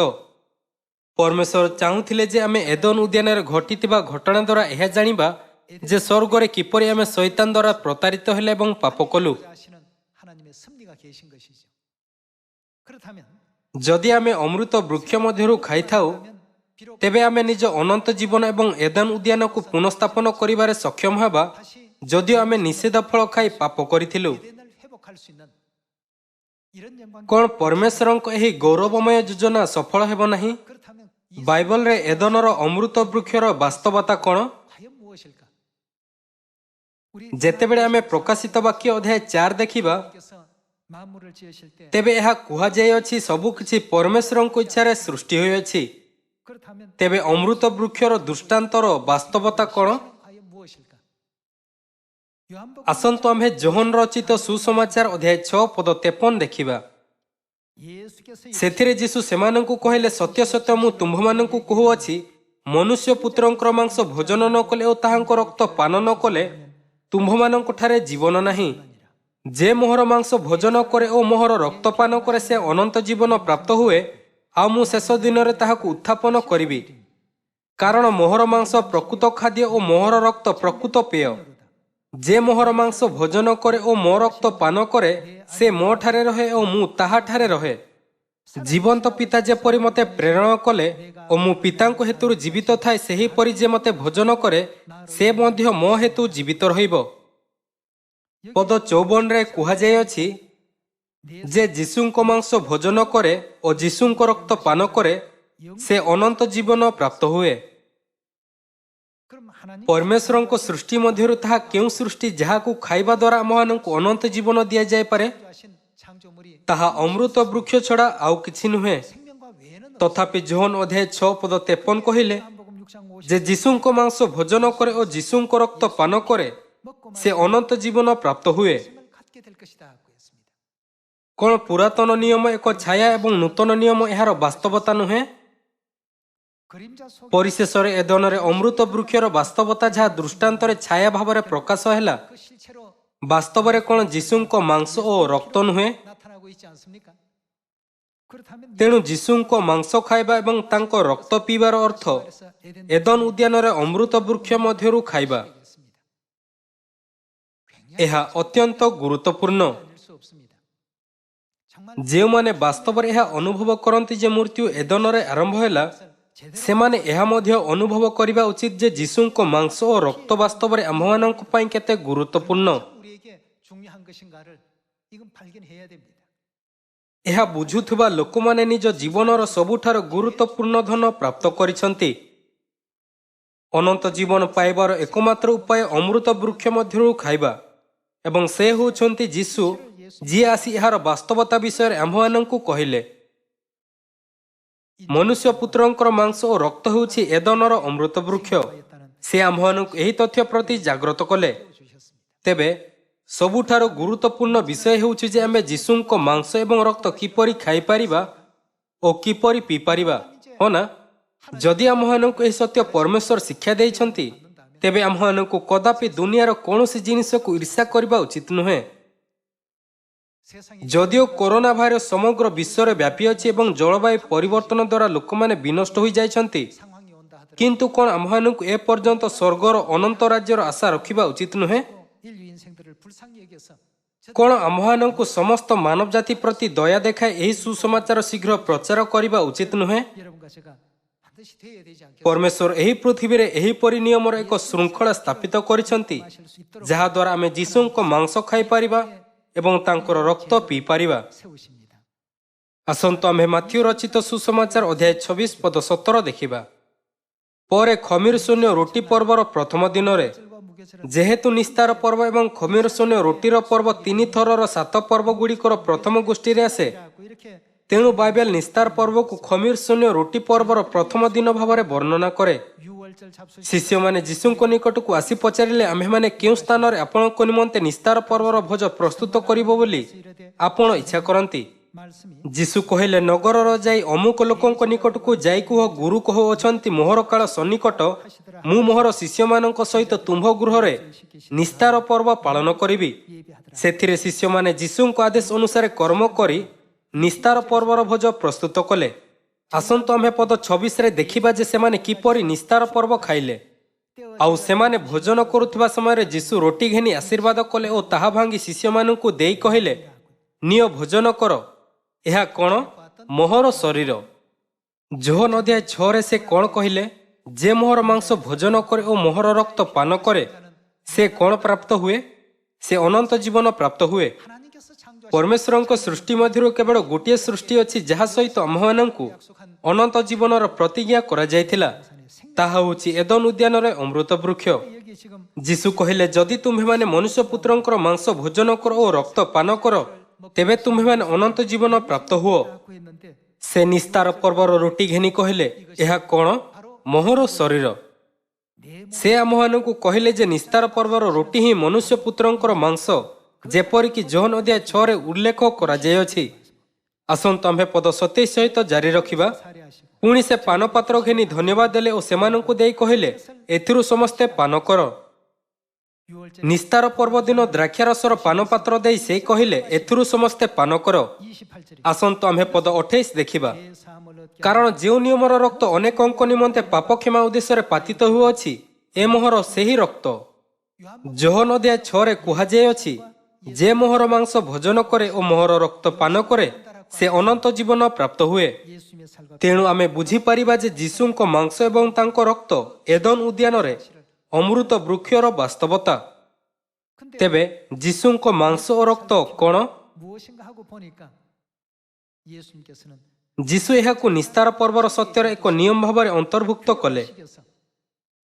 [SPEAKER 1] ପରମେଶ୍ୱର ଚାହୁଁଥିଲେ ଯେ ଆମେ ଏଦନ ଉଦ୍ୟାନରେ ଘଟିଥିବା ଘଟଣା ଦ୍ୱାରା ଏହା ଜାଣିବା ଯେ ସ୍ୱର୍ଗରେ କିପରି ଆମେ ଶୈତାନ ଦ୍ୱାରା ପ୍ରତାରିତ ହେଲେ ଏବଂ ପାପ କଲୁ। ଯଦି ଆମେ ଅମୃତ ବୃକ୍ଷ ମଧ୍ୟରୁ ଖାଇଥାଉ ତେବେ ଆମେ ନିଜ ଅନନ୍ତ ଜୀବନ ଏବଂ ଏଦନ ଉଦ୍ୟାନକୁ ପୁନଃସ୍ଥାପନ କରିବାରେ ସକ୍ଷମ ହେବା, ଯଦିଓ ଆମେ ନିଷେଧ ଫଳ ଖାଇ ପାପ କରିଥିଲୁ। କ'ଣ ପରମେଶ୍ୱରଙ୍କ ଏହି ଗୌରବମୟ ଯୋଜନା ସଫଳ ହେବ ନାହିଁ? ବାଇବଲରେ ଏଦନର ଅମୃତ ବୃକ୍ଷର ବାସ୍ତବତା କ'ଣ? ଯେତେବେଳେ ଆମେ ପ୍ରକାଶିତ ବାକ୍ୟ ଅଧ୍ୟାୟ 4 ଦେଖିବା ତେବେ ଏହା କୁହାଯାଇଅଛି ସବୁକିଛି ପରମେଶ୍ୱରଙ୍କ ଇଚ୍ଛାରେ ସୃଷ୍ଟି ହୋଇଅଛି। ତେବେ ଅମୃତ ବୃକ୍ଷର ଦୃଷ୍ଟାନ୍ତର ବାସ୍ତବତା କ'ଣ? ଆସନ୍ତୁ ଆମ୍ଭେ ଯୋହନ ରଚିତ ସୁସମାଚାର ଅଧ୍ୟାୟ 6 ପଦ 53 ଦେଖିବା। ସେଥିରେ ଯୀଶୁ ସେମାନଙ୍କୁ କହିଲେ, ସତ୍ୟ ସତ୍ୟ ମୁଁ ତୁମ୍ଭମାନଙ୍କୁ କହୁଅଛି, ମନୁଷ୍ୟ ପୁତ୍ରଙ୍କର ମାଂସ ଭୋଜନ ନ କଲେ ଓ ତାହାଙ୍କ ରକ୍ତ ପାନ ନ କଲେ ତୁମ୍ଭମାନଙ୍କ ଠାରେ ଜୀବନ ନାହିଁ। ଯେ ମୋହର ମାଂସ ଭୋଜନ କରେ ଓ ମୋହର ରକ୍ତ ପାନ କରେ ସେ ଅନନ୍ତ ଜୀବନ ପ୍ରାପ୍ତ ହୁଏ, ଆଉ ମୁଁ ଶେଷ ଦିନରେ ତାହାକୁ ଉତ୍ଥାପନ କରିବି। କାରଣ ମୋହର ମାଂସ ପ୍ରକୃତ ଖାଦ୍ୟ ଓ ମୋହର ରକ୍ତ ପ୍ରକୃତ ପେୟ। ଯେ ମୋହର ମାଂସ ଭୋଜନ କରେ ଓ ମୋ ରକ୍ତ ପାନ କରେ ସେ ମୋ ଠାରେ ରହେ ଓ ମୁଁ ତାହାଠାରେ ରହେ। ଜୀବନ୍ତ ପିତା ଯେପରି ମୋତେ ପ୍ରେରଣ କଲେ ଓ ମୁଁ ପିତାଙ୍କ ହେତୁରୁ ଜୀବିତ ଥାଏ, ସେହିପରି ଯେ ମୋତେ ଭୋଜନ କରେ ସେ ମଧ୍ୟ ମୋ ହେତୁ ଜୀବିତ ରହିବ। ପଦ 54ରେ କୁହାଯାଇଅଛି ଯେ ଯୀଶୁଙ୍କ ମାଂସ ଭୋଜନ କରେ ଓ ଯୀଶୁଙ୍କ ରକ୍ତ ପାନ କରେ ସେ ଅନନ୍ତ ଜୀବନ ପ୍ରାପ୍ତ ହୁଏ। ପରମେଶ୍ୱରଙ୍କ ସୃଷ୍ଟି ମଧ୍ୟରୁ ତାହା କେଉଁ ସୃଷ୍ଟି ଯାହାକୁ ଖାଇବା ଦ୍ୱାରା ଆମମାନଙ୍କୁ ଅନନ୍ତ ଜୀବନ ଦିଆଯାଇପାରେ? ତାହା ଅମୃତ ବୃକ୍ଷ ଛଡ଼ା ଆଉ କିଛି ନୁହେଁ। ତଥାପି ଯୋହନ ଅଧ୍ୟାୟ 6 ପଦ 53 କହିଲେ ଯେ ଯୀଶୁଙ୍କ ମାଂସ ଭୋଜନ କରେ ଓ ଯୀଶୁଙ୍କ ରକ୍ତ ପାନ କରେ ସେ ଅନନ୍ତ ଜୀବନ ପ୍ରାପ୍ତ ହୁଏ। କ'ଣ ପୁରାତନ ନିୟମ ଏକ ଛାୟା ଏବଂ ନୂତନ ନିୟମ ଏହାର ବାସ୍ତବତା ନୁହେଁ? ପରିଶେଷରେ ଏଦନରେ ଅମୃତ ବୃକ୍ଷର ବାସ୍ତବତା ଯାହା ଦୃଷ୍ଟାନ୍ତରେ ଛାୟା ଭାବରେ ପ୍ରକାଶ ହେଲା, ବାସ୍ତବରେ କ'ଣ ଯୀଶୁଙ୍କ ମାଂସ ଓ ରକ୍ତ ନୁହେଁ? ତେଣୁ ଯୀଶୁଙ୍କ ମାଂସ ଖାଇବା ଏବଂ ତାଙ୍କ ରକ୍ତ ପିଇବାର ଅର୍ଥ ଏଦନ ଉଦ୍ୟାନରେ ଅମୃତ ବୃକ୍ଷ ମଧ୍ୟରୁ ଖାଇବା। ଏହା ଅତ୍ୟନ୍ତ ଗୁରୁତ୍ୱପୂର୍ଣ୍ଣ। ଯେଉଁମାନେ ବାସ୍ତବରେ ଏହା ଅନୁଭବ କରନ୍ତି ଯେ ମୃତ୍ୟୁ ଏଦନରେ ଆରମ୍ଭ ହେଲା, ସେମାନେ ଏହା ମଧ୍ୟ ଅନୁଭବ କରିବା ଉଚିତ ଯେ ଯୀଶୁଙ୍କ ମାଂସ ଓ ରକ୍ତ ବାସ୍ତବରେ ଆମ୍ଭମାନଙ୍କ ପାଇଁ କେତେ ଗୁରୁତ୍ୱପୂର୍ଣ୍ଣ। ଏହା ବୁଝୁଥିବା ଲୋକମାନେ ନିଜ ଜୀବନର ସବୁଠାରୁ ଗୁରୁତ୍ୱପୂର୍ଣ୍ଣ ଧନ ପ୍ରାପ୍ତ କରିଛନ୍ତି। ଅନନ୍ତ ଜୀବନ ପାଇବାର ଏକମାତ୍ର ଉପାୟ ଅମୃତ ବୃକ୍ଷ ମଧ୍ୟରୁ ଖାଇବା, ଏବଂ ସେ ହେଉଛନ୍ତି ଯୀଶୁ, ଯିଏ ଆସି ଏହାର ବାସ୍ତବତା ବିଷୟରେ ଆମ୍ଭମାନଙ୍କୁ କହିଲେ। ମନୁଷ୍ୟ ପୁତ୍ରଙ୍କର ମାଂସ ଓ ରକ୍ତ ହେଉଛି ଏଦନର ଅମୃତ ବୃକ୍ଷ। ସେ ଆମ୍ଭମାନଙ୍କୁ ଏହି ତଥ୍ୟ ପ୍ରତି ଜାଗ୍ରତ କଲେ। ତେବେ ସବୁଠାରୁ ଗୁରୁତ୍ୱପୂର୍ଣ୍ଣ ବିଷୟ ହେଉଛି ଯେ ଆମେ ଯୀଶୁଙ୍କ ମାଂସ ଏବଂ ରକ୍ତ କିପରି ଖାଇପାରିବା ଓ କିପରି ପିଇପାରିବା, ହଁ ନା? ଯଦି ଆମ୍ଭମାନଙ୍କୁ ଏହି ସତ୍ୟ ପରମେଶ୍ୱର ଶିକ୍ଷା ଦେଇଛନ୍ତି, ତେବେ ଆମ୍ଭମାନଙ୍କୁ କଦାପି ଦୁନିଆର କୌଣସି ଜିନିଷକୁ ଈର୍ଷା କରିବା ଉଚିତ ନୁହେଁ। ଯଦିଓ କରୋନା ଭାଇରସ ସମଗ୍ର ବିଶ୍ୱରେ ବ୍ୟାପିଅଛି ଏବଂ ଜଳବାୟୁ ପରିବର୍ତ୍ତନ ଦ୍ୱାରା ଲୋକମାନେ ବିନଷ୍ଟ ହୋଇଯାଇଛନ୍ତି, କିନ୍ତୁ କ'ଣ ଆମ୍ଭମାନଙ୍କୁ ଏପର୍ଯ୍ୟନ୍ତ ସ୍ୱର୍ଗର ଅନନ୍ତ ରାଜ୍ୟର ଆଶା ରଖିବା ଉଚିତ ନୁହେଁ? କ'ଣ ଆମ୍ଭମାନଙ୍କୁ ସମସ୍ତ ମାନବ ଜାତି ପ୍ରତି ଦୟା ଦେଖାଇ ଏହି ସୁସମାଚାର ଶୀଘ୍ର ପ୍ରଚାର କରିବା ଉଚିତ ନୁହେଁ? ପରମେଶ୍ୱର ଏହି ପୃଥିବୀରେ ଏହିପରି ନିୟମର ଏକ ଶୃଙ୍ଖଳା ସ୍ଥାପିତ କରିଛନ୍ତି, ଯାହାଦ୍ୱାରା ଆମେ ଯୀଶୁଙ୍କ ମାଂସ ଖାଇପାରିବା ଏବଂ ତାଙ୍କର ରକ୍ତ ପିଇପାରିବା। ଆସନ୍ତୁ ଆମ୍ଭେ ମାଥ୍ୟୁ ରଚିତ ସୁସମାଚାର ଅଧ୍ୟାୟ 26 ପଦ 17 ଦେଖିବା। ପରେ ଖମିର ଶୂନ୍ୟ ରୁଟି ପର୍ବର ପ୍ରଥମ ଦିନରେ, ଯେହେତୁ ନିସ୍ତାର ପର୍ବ ଏବଂ ଖମିର ଶୂନ୍ୟ ରୁଟିର ପର୍ବ 3 ଥରର 7 ପର୍ବଗୁଡ଼ିକର ପ୍ରଥମ ଗୋଷ୍ଠୀରେ ଆସେ, ତେଣୁ ବାଇବେଲ ନିସ୍ତାର ପର୍ବକୁ ଖମିର ଶୂନ୍ୟ ରୁଟି ପର୍ବର ପ୍ରଥମ ଦିନ ଭାବରେ ବର୍ଣ୍ଣନା କରେ। ଶିଷ୍ୟମାନେ ଯୀଶୁଙ୍କ ନିକଟକୁ ଆସି ପଚାରିଲେ, ଆମ୍ଭେମାନେ କେଉଁ ସ୍ଥାନରେ ଆପଣଙ୍କ ନିମନ୍ତେ ନିସ୍ତାର ପର୍ବର ଭୋଜ ପ୍ରସ୍ତୁତ କରିବ ବୋଲି ଆପଣ ଇଚ୍ଛା କରନ୍ତି? ଯୀଶୁ କହିଲେ, ନଗରର ଯାଇ ଅମୁକ ଲୋକଙ୍କ ନିକଟକୁ ଯାଇ କୁହ, ଗୁରୁ କହୁଅଛନ୍ତି, ମୋହର କାଳ ସନ୍ନିକଟ, ମୁଁ ମୋହର ଶିଷ୍ୟମାନଙ୍କ ସହିତ ତୁମ୍ଭ ଗୃହରେ ନିସ୍ତାର ପର୍ବ ପାଳନ କରିବି। ସେଥିରେ ଶିଷ୍ୟମାନେ ଯୀଶୁଙ୍କ ଆଦେଶ ଅନୁସାରେ କର୍ମ କରି ନିସ୍ତାର ପର୍ବର ଭୋଜ ପ୍ରସ୍ତୁତ କଲେ। ଆସନ୍ତୁ ଆମ୍ଭେ ପଦ 26ରେ ଦେଖିବା ଯେ ସେମାନେ କିପରି ନିସ୍ତାର ପର୍ବ ଖାଇଲେ। ଆଉ ସେମାନେ ଭୋଜନ କରୁଥିବା ସମୟରେ ଯୀଶୁ ରୋଟି ଘେନି ଆଶୀର୍ବାଦ କଲେ ଓ ତାହା ଭାଙ୍ଗି ଶିଷ୍ୟମାନଙ୍କୁ ଦେଇ କହିଲେ, ନିଅ ଭୋଜନ କର, ଏହା କ'ଣ? ମୋହର ଶରୀର। ଯୋହନ ଅଧ୍ୟାୟ 6ରେ ସେ କ'ଣ କହିଲେ? ଯେ ମୋହର ମାଂସ ଭୋଜନ କରେ ଓ ମୋହର ରକ୍ତ ପାନ କରେ, ସେ କ'ଣ ପ୍ରାପ୍ତ ହୁଏ? ସେ ଅନନ୍ତ ଜୀବନ ପ୍ରାପ୍ତ ହୁଏ। ପରମେଶ୍ୱରଙ୍କ ସୃଷ୍ଟି ମଧ୍ୟରୁ କେବଳ ଗୋଟିଏ ସୃଷ୍ଟି ଅଛି ଯାହା ସହିତ ଆମ୍ଭମାନଙ୍କୁ ଅନନ୍ତ ଜୀବନର ପ୍ରତିଜ୍ଞା କରାଯାଇଥିଲା। ତାହା ହେଉଛି ଏଦନ ଉଦ୍ୟାନରେ ଅମୃତ ବୃକ୍ଷ। ଯୀଶୁ କହିଲେ, ଯଦି ତୁମ୍ଭେମାନେ ମନୁଷ୍ୟ ପୁତ୍ରଙ୍କର ମାଂସ ଭୋଜନ କର ଓ ରକ୍ତ ପାନ କର, ତେବେ ତୁମ୍ଭେମାନେ ଅନନ୍ତ ଜୀବନ ପ୍ରାପ୍ତ ହୁଅ। ସେ ନିସ୍ତାର ପର୍ବର ରୁଟି ଘେନି କହିଲେ, ଏହା କ'ଣ? ମୋହର ଶରୀର। ସେ ଆମ୍ଭମାନଙ୍କୁ କହିଲେ ଯେ ନିସ୍ତାର ପର୍ବର ରୁଟି ହିଁ ମନୁଷ୍ୟ ପୁତ୍ରଙ୍କର ମାଂସ, ଯେପରିକି ଯୋହନ ଅଧ୍ୟାୟ 6ରେ ଉଲ୍ଲେଖ କରାଯାଇଅଛି। ଆସନ୍ତୁ ଆମ୍ଭେ ପଦ 27 ସହିତ ଜାରି ରଖିବା। ପୁଣି ସେ ପାନପାତ୍ର ଘେନି ଧନ୍ୟବାଦ ଦେଲେ ଓ ସେମାନଙ୍କୁ ଦେଇ କହିଲେ, ଏଥିରୁ ସମସ୍ତେ ପାନ କର। ନିସ୍ତାର ପର୍ବ ଦିନ ଦ୍ରାକ୍ଷାରସର ପାନପାତ୍ର ଦେଇ ସେ କହିଲେ, ଏଥିରୁ ସମସ୍ତେ ପାନ କର। ଆସନ୍ତୁ ଆମ୍ଭେ ପଦ 28 ଦେଖିବା। କାରଣ ଯେଉଁ ନିୟମର ରକ୍ତ ଅନେକଙ୍କ ନିମନ୍ତେ ପାପ କ୍ଷମା ଉଦ୍ଦେଶ୍ୟରେ ପାତିତ ହେଉଅଛି, ଏ ମୋହର ସେହି ରକ୍ତ। ଯୋହନ ଅଧ୍ୟାୟ 6ରେ କୁହାଯାଇଅଛି, ଯେ ମୋହର ମାଂସ ଭୋଜନ କରେ ଓ ମୋହର ରକ୍ତ ପାନ କରେ, ସେ ଅନନ୍ତ ଜୀବନ ପ୍ରାପ୍ତ ହୁଏ। ତେଣୁ ଆମେ ବୁଝିପାରିବା ଯେ ଯୀଶୁଙ୍କ ମାଂସ ଏବଂ ତାଙ୍କ ରକ୍ତ ଏଦନ ଉଦ୍ୟାନରେ ଅମୃତ ବୃକ୍ଷର ବାସ୍ତବତା। ତେବେ ଯୀଶୁଙ୍କ ମାଂସ ଓ ରକ୍ତ କ'ଣ? ଯୀଶୁ ଏହାକୁ ନିସ୍ତାର ପର୍ବର ସତ୍ୟର ଏକ ନିୟମ ଭାବରେ ଅନ୍ତର୍ଭୁକ୍ତ କଲେ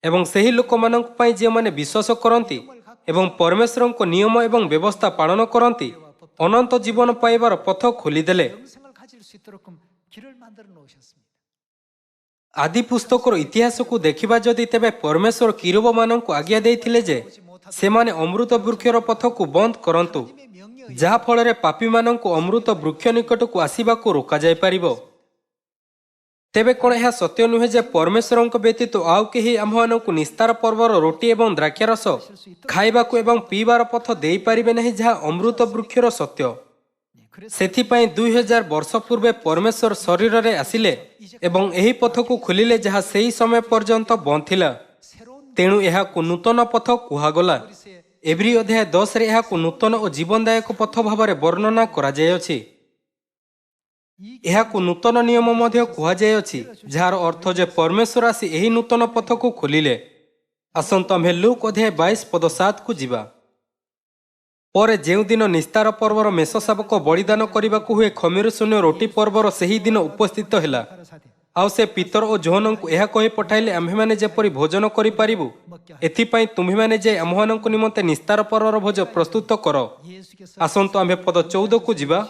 [SPEAKER 1] ଏବଂ ସେହି ଲୋକମାନଙ୍କ ପାଇଁ ଯେଉଁମାନେ ବିଶ୍ୱାସ କରନ୍ତି ଏବଂ ପରମେଶ୍ୱରଙ୍କ ନିୟମ ଏବଂ ବ୍ୟବସ୍ଥା ପାଳନ କରନ୍ତି, ଅନନ୍ତ ଜୀବନ ପାଇବାର ପଥ ଖୋଲିଦେଲେ। ଆଦି ପୁସ୍ତକର ଇତିହାସକୁ ଦେଖିବା ଯଦି, ତେବେ ପରମେଶ୍ୱର କିରୁବମାନଙ୍କୁ ଆଜ୍ଞା ଦେଇଥିଲେ ଯେ ସେମାନେ ଅମୃତ ବୃକ୍ଷର ପଥକୁ ବନ୍ଦ କରନ୍ତୁ, ଯାହା ଫଳରେ ପାପୀମାନଙ୍କୁ ଅମୃତ ବୃକ୍ଷ ନିକଟକୁ ଆସିବାକୁ ରୋକାଯାଇପାରିବ। तेबे कौन यह सत्य नुहे जे परमेश्वर व्यतीत आउ कहीं आमको निस्तार पर्वर रोटी एवं द्राक्षारस खाइबाकू एवं पीबार पथ दे पारिबे नहीं जहाँ अमृत वृक्षर सत्य। सेथिपाई 2000 वर्ष पूर्वे परमेश्वर शरीर रे आसिले एवं एही पथ को खोलिले जहाँ सेही समय पर्यंत बंद थिला। तेणु एहाकू नूतन पथ कुहागला। एब्री अध्याय 10 रे एहाकू नूतन और जीवनदायक पथ भाव वर्णना करा जायछि। एहाकू नूतन नियम मध्य कुहाजायछि जार अर्थ जे परमेश्वर आसी एही नूतन पथ को खोलिले। आसंत आम्हे लूक अध्याय 22 पद 7 को जीवा। पर जेउ दिन निस्तार पर्वर मेष शाबक बलिदान करबाकू हुए खमीर शून्य रोटी पर्वर सही दिन उपस्थित हैला। आउ से पितर और जोहन को यह कही पठाइले आम्भे माने जेपरि भोजन करि पारिबु एथिपाई तुम्ही माने जे आम्भमानंक निमंते निस्तार पर्वर भोज प्रस्तुत कर। आसंत आम्भे पद 14 को जीवा।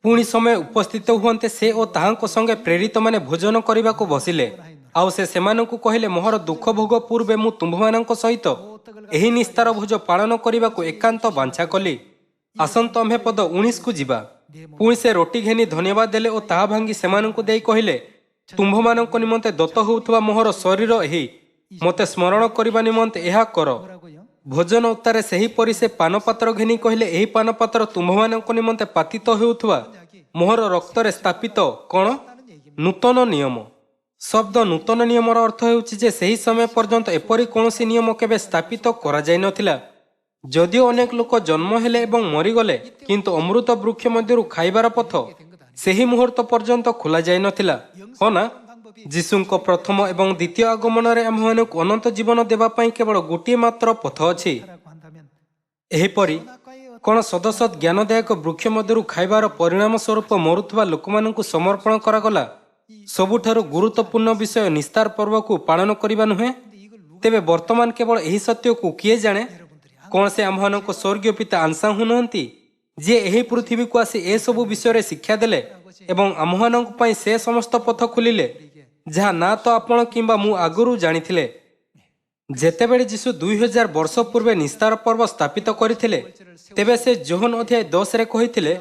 [SPEAKER 1] पुणी समय उपस्थित हुअन्ते से ओ ताहांक संगे प्रेरित माने भोजन करबाकू बसिले। आउ से सेमानंकु कहिले मोहर दुख भोग पूर्वे मु तुम्भमानंक सहित एही निस्तार भोज पालन करबाकू एकांत बांछा कली। आसंत आम्भे पद 19 को जीवा। पुणी से रोटी घेनी धन्यवाद देले ओ ताहा भांगी सेमानंकु देई कहिले तुम्भमानंक निमंते दत्त होउथबा मोहर शरीर एही मते स्मरण करबा निमंते एहा कर। भोजन उत्तारे सही परि से पानपात्र घेनी कहिले एही पानपात्र तुम्भमानंक निमंते पातित हेउथबा मोहर रक्तरे स्थापित कोन नूतन नियम। शब्द नूतन नियमर अर्थ हेउछि जे सही समय पर्यंत एपरि कोनोसी नियम केबे स्थापित करा जाय नथिला। जदिओ अनेक लोक जन्म हेले एवं मरिगले किंतु अमृत वृक्ष मध्यरु खाइबार पथ सही मुहूर्त पर्यंत खोला जाय नथिला। हो ना जीशुंको प्रथम एवं द्वितीय आगमन रे आम्भमानकु अनंत जीवन देबा पई केवल गोटिए मात्र पथ अछि। एहीपरि कोन सदसद ज्ञानदायक वृक्ष मध्यरु खाइबार परिणाम स्वरूप मरुथबा लोकमानंकु समर्पण करागला सबुठारु गुरुत्वपूर्ण विषय निस्तार पर्व को पालन करिबा नुहे। तेबे वर्तमान केवल एही सत्य को किए जाने कोन से आम्भमानंको स्वर्गीय पिता आंसा हुनंती जे एही पृथ्वी को आसी ए सबु विषय रे शिक्षा देले एवं आम्भमानंक पई से समस्त पथ खुलिले जहाँ ना तो आपण किंबा मु आगुरु जानिथिले। जेतेबेले जीशु 2000 वर्ष पूर्वे निस्तार पर्व स्थापित करथिले तेबे से जोहन अध्याय 10 रे कहिथिले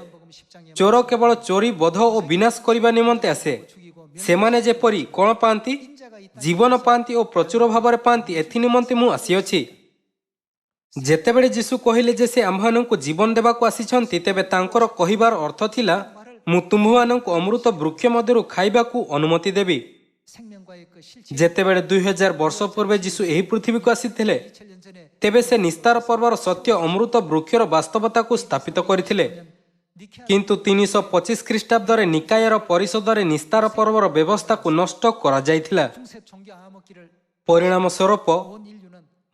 [SPEAKER 1] चोर केवल चोरी बध और विनाश करबा निमंते आसे सेमाने जेपरि कोन पांती जीवन पांती और प्रचुर भाବରେ पांती एथि निमंते मु आसीअछि। जेतेबेले जीशु कहिले जे से आम्भमानंकु जीवन देबाकू आसीछंती तेबे तांकर कहिबार अर्थ थिला मु तुम्भमानंकु अमृत वृक्ष मध्यरु खाइबाकू अनुमति देबी। जेतेबेले 2000 वर्ष पूर्वे जीशु एही पृथ्वी को आसीथिले तेबे से निस्तार पर्वर सत्य अमृत वृक्षर वास्तवता को स्थापित करथिले। किंतु 325 ख्रीष्टाब्द रे निकायर परिषद रे निस्तार पर्वर व्यवस्था को नष्ट करा जायथिला। परिणाम स्वरूप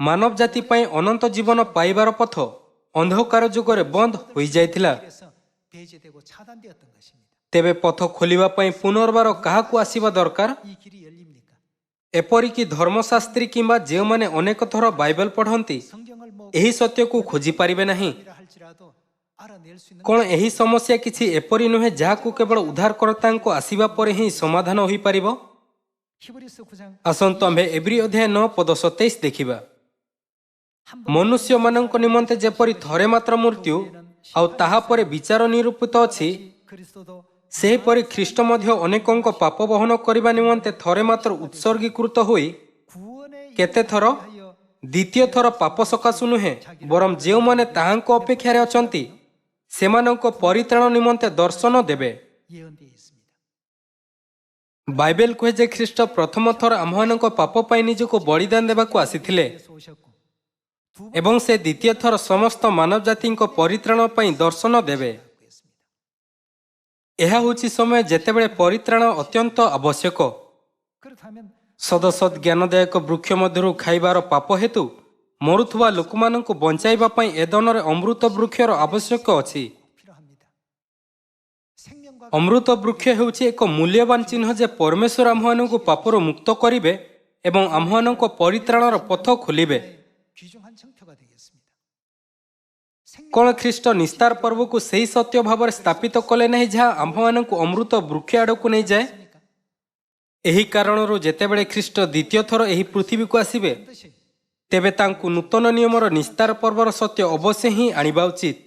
[SPEAKER 1] मानव जाति पई अनंत जीवन पाइबार पथ अंधकार जुगरे बंद होई जायथिला। तेबे पथ खोलिबा पई पुनर्बार काहाकू आसीबा दरकार। एपरिकी धर्मशास्त्री किंबा जे माने अनेक थर बाइबल पढ़ंती एही सत्य को खोजी पारिबे नहीं। कोन एही समस्या किछि एपरि नुहे जाहाकू केवल उद्धारकर्तांको आसीबा परे ही समाधान होई पारिबो। आसंत आम्भे एब्री अध्याय 9 पद 27 देखिबा। मनुष्य मानंक निमंते जेपरि थरे मात्र मृत्यु आउ ताहा परे विचार निरूपित अछि सेहीपरि ख्रीष्ट मध्य अनेकंक पाप बहन करबा निमंते थरे मात्र उत्सर्गीकृत होई केते थर द्वितीय थर पाप सकाशु नुहे बरम जेउ माने ताहांक अपेक्षा रे अछंती सेमानंक परित्राण निमंते दर्शन देबे। बाइबल कहे जे ख्रीष्ट प्रथम थर आम्भमानंक पाप पई निजको बलिदान देबाकू आसीथिले एवं से द्वितीय थर समस्त मानव जातिंक परित्राण पई दर्शन देबे। यह होछि समय जेतेबेले परित्राण अत्यंत आवश्यक। सदसद ज्ञानदायक वृक्ष मध्यरु खाइबार पाप हेतु मरुथुवा लोकमानंकु बंचाइबा पई एदनरे अमृत वृक्षर आवश्यक अछि। अमृत वृक्ष हेउछि एक मूल्यवान चिन्ह जे परमेश्वर आम्भमानंकु पापरु मुक्त करिवे एवं आम्भमानंक परित्राणर पथ खोलिबे। कोन ख्रीष्ट निस्तार पर्व को सही सत्य भाव स्थापित कले नहीं जहाँ आम्भमानंकु अमृत वृक्ष आड़कू नहीं जाए। एही कारणरू जेतेबेले ख्रीष्ट द्वितीय थर एही पृथ्वी को आसीबे तेबे तांकु नूतन नियमर निस्तार पर्वर सत्य अवश्य ही आनिबा उचित।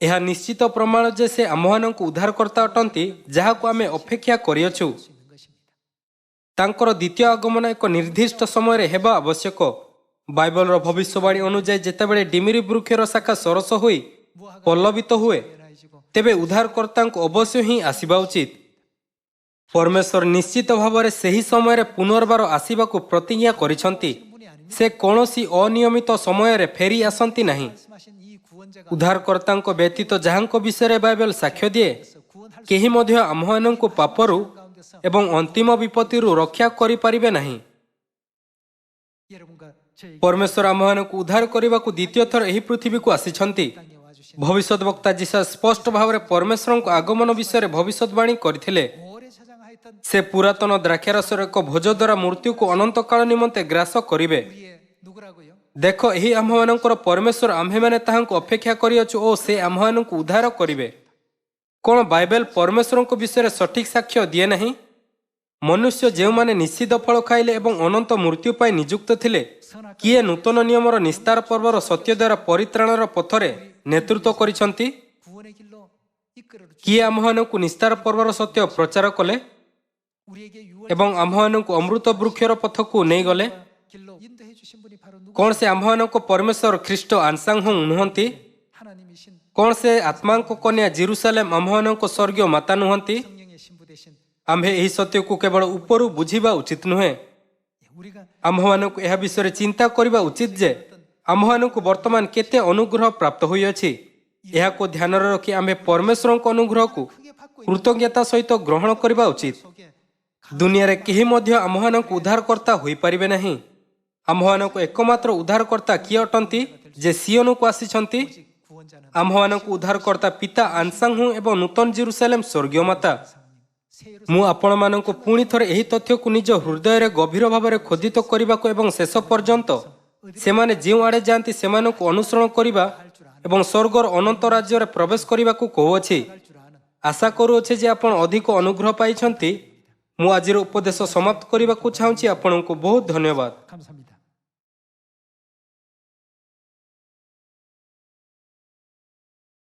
[SPEAKER 1] ଏହା ନିଶ୍ଚିତ ପ୍ରମାଣ ଯେ ସେ ଆମ୍ଭମାନଙ୍କୁ ଉଦ୍ଧାରକର୍ତ୍ତା ଅଟନ୍ତି ଯାହାକୁ ଆମେ ଅପେକ୍ଷା କରିଅଛୁ। ତାଙ୍କର ଦ୍ୱିତୀୟ ଆଗମନ ଏକ ନିର୍ଦ୍ଦିଷ୍ଟ ସମୟରେ ହେବା ଆବଶ୍ୟକ। ବାଇବଲର ଭବିଷ୍ୟବାଣୀ ଅନୁଯାୟୀ ଯେତେବେଳେ ଡିମିରି ବୃକ୍ଷର ଶାଖା ସରସ ହୋଇ ପଲ୍ଲବିତ ହୁଏ ତେବେ ଉଦ୍ଧାରକର୍ତ୍ତାଙ୍କୁ ଅବଶ୍ୟ ହିଁ ଆସିବା ଉଚିତ। ପରମେଶ୍ୱର ନିଶ୍ଚିତ ଭାବରେ ସେହି ସମୟରେ ପୁନର୍ବାର ଆସିବାକୁ ପ୍ରତିଜ୍ଞା କରିଛନ୍ତି। ସେ କୌଣସି ଅନିୟମିତ ସମୟରେ ଫେରି ଆସନ୍ତି ନାହିଁ। ଉଦ୍ଧାରକର୍ତ୍ତାଙ୍କ ବ୍ୟତୀତ ଯାହାଙ୍କ ବିଷୟରେ ବାଇବେଲ ସାକ୍ଷ୍ୟ ଦିଏ କେହି ମଧ୍ୟ ଆମ୍ଭମାନଙ୍କୁ ପାପରୁ ଏବଂ ଅନ୍ତିମ ବିପତ୍ତିରୁ ରକ୍ଷା କରିପାରିବେ ନାହିଁ। ପରମେଶ୍ୱର ଆମ୍ଭମାନଙ୍କୁ ଉଦ୍ଧାର କରିବାକୁ ଦ୍ୱିତୀୟ ଥର ଏହି ପୃଥିବୀକୁ ଆସିଛନ୍ତି। ଭବିଷ୍ୟତ ବକ୍ତା ଯିଶା ସ୍ପଷ୍ଟ ଭାବରେ ପରମେଶ୍ୱରଙ୍କ ଆଗମନ ବିଷୟରେ ଭବିଷ୍ୟତବାଣୀ କରିଥିଲେ। ସେ ପୁରାତନ ଦ୍ରାକ୍ଷାରସର ଏକ ଭୋଜ ଦ୍ୱାରା ମୃତ୍ୟୁକୁ ଅନନ୍ତକାଳ ନିମନ୍ତେ ଗ୍ରାସ କରିବେ। ଦେଖ, ଏହି ଆମ୍ଭମାନଙ୍କର ପରମେଶ୍ୱର, ଆମ୍ଭେମାନେ ତାହାଙ୍କୁ ଅପେକ୍ଷା କରିଅଛୁ ଓ ସେ ଆମ୍ଭମାନଙ୍କୁ ଉଦ୍ଧାର କରିବେ। କ'ଣ ବାଇବେଲ ପରମେଶ୍ୱରଙ୍କ ବିଷୟରେ ସଠିକ୍ ସାକ୍ଷ୍ୟ ଦିଏ ନାହିଁ? ମନୁଷ୍ୟ ଯେଉଁମାନେ ନିଷିଦ୍ଧ ଫଳ ଖାଇଲେ ଏବଂ ଅନନ୍ତ ମୃତ୍ୟୁ ପାଇଁ ନିଯୁକ୍ତ ଥିଲେ, କିଏ ନୂତନ ନିୟମର ନିସ୍ତାର ପର୍ବର ସତ୍ୟ ଦ୍ୱାରା ପରିତ୍ରାଣର ପଥରେ ନେତୃତ୍ୱ କରିଛନ୍ତି? କିଏ ଆମ୍ଭମାନଙ୍କୁ ନିସ୍ତାର ପର୍ବର ସତ୍ୟ ପ୍ରଚାର କଲେ ଏବଂ ଆମ୍ଭମାନଙ୍କୁ ଅମୃତ ବୃକ୍ଷର ପଥକୁ ନେଇଗଲେ? କ'ଣ ସେ ଆମ୍ଭମାନଙ୍କ ପରମେଶ୍ୱର ଖ୍ରୀଷ୍ଟ ଆନ୍ସାଙ୍ଗ ନୁହନ୍ତି? କ'ଣ ସେ ଆତ୍ମାଙ୍କ କନ୍ୟା ଜେରୁସାଲେମ ଆମ୍ଭମାନଙ୍କ ସ୍ୱର୍ଗୀୟ ମାତା ନୁହନ୍ତି? ଆମ୍ଭେ ଏହି ସତ୍ୟକୁ କେବଳ ଉପରୁ ବୁଝିବା ଉଚିତ ନୁହେଁ। ଆମ୍ଭମାନଙ୍କୁ ଏହା ବିଷୟରେ ଚିନ୍ତା କରିବା ଉଚିତ ଯେ ଆମ୍ଭମାନଙ୍କୁ ବର୍ତ୍ତମାନ କେତେ ଅନୁଗ୍ରହ ପ୍ରାପ୍ତ ହୋଇଅଛି। ଏହାକୁ ଧ୍ୟାନରେ ରଖି ଆମ୍ଭେ ପରମେଶ୍ୱରଙ୍କ ଅନୁଗ୍ରହକୁ କୃତଜ୍ଞତା ସହିତ ଗ୍ରହଣ କରିବା ଉଚିତ। ଦୁନିଆରେ କେହି ମଧ୍ୟ ଆମ୍ଭମାନଙ୍କୁ ଉଦ୍ଧାରକର୍ତ୍ତା ହୋଇପାରିବେ ନାହିଁ। ଆମ୍ଭମାନଙ୍କୁ ଏକମାତ୍ର ଉଦ୍ଧାରକର୍ତ୍ତା କିଏ ଅଟନ୍ତି? ଯେ ସିଓନକୁ ଆସିଛନ୍ତି। ଆମ୍ଭମାନଙ୍କୁ ଉଦ୍ଧାରକର୍ତ୍ତା ପିତା ଆନ୍ସାଙ୍ଗ ଏବଂ ନୂତନ ଜେରୁସାଲେମ ସ୍ୱର୍ଗୀୟ ମାତା। ମୁଁ ଆପଣମାନଙ୍କୁ ପୁଣି ଥରେ ଏହି ତଥ୍ୟକୁ ନିଜ ହୃଦୟରେ ଗଭୀର ଭାବରେ ଖୋଦିତ କରିବାକୁ ଏବଂ ଶେଷ ପର୍ଯ୍ୟନ୍ତ ସେମାନେ ଯେଉଁଆଡ଼େ ଯାଆନ୍ତି ସେମାନଙ୍କୁ ଅନୁସରଣ କରିବା ଏବଂ ସ୍ୱର୍ଗର ଅନନ୍ତ ରାଜ୍ୟରେ ପ୍ରବେଶ କରିବାକୁ କହୁଅଛି। ଆଶା କରୁଅଛି ଯେ ଆପଣ ଅଧିକ ଅନୁଗ୍ରହ ପାଇଛନ୍ତି। ମୁଁ ଆଜିର ଉପଦେଶ ସମାପ୍ତ କରିବାକୁ ଚାହୁଁଛି। ଆପଣଙ୍କୁ ବହୁତ ଧନ୍ୟବାଦ।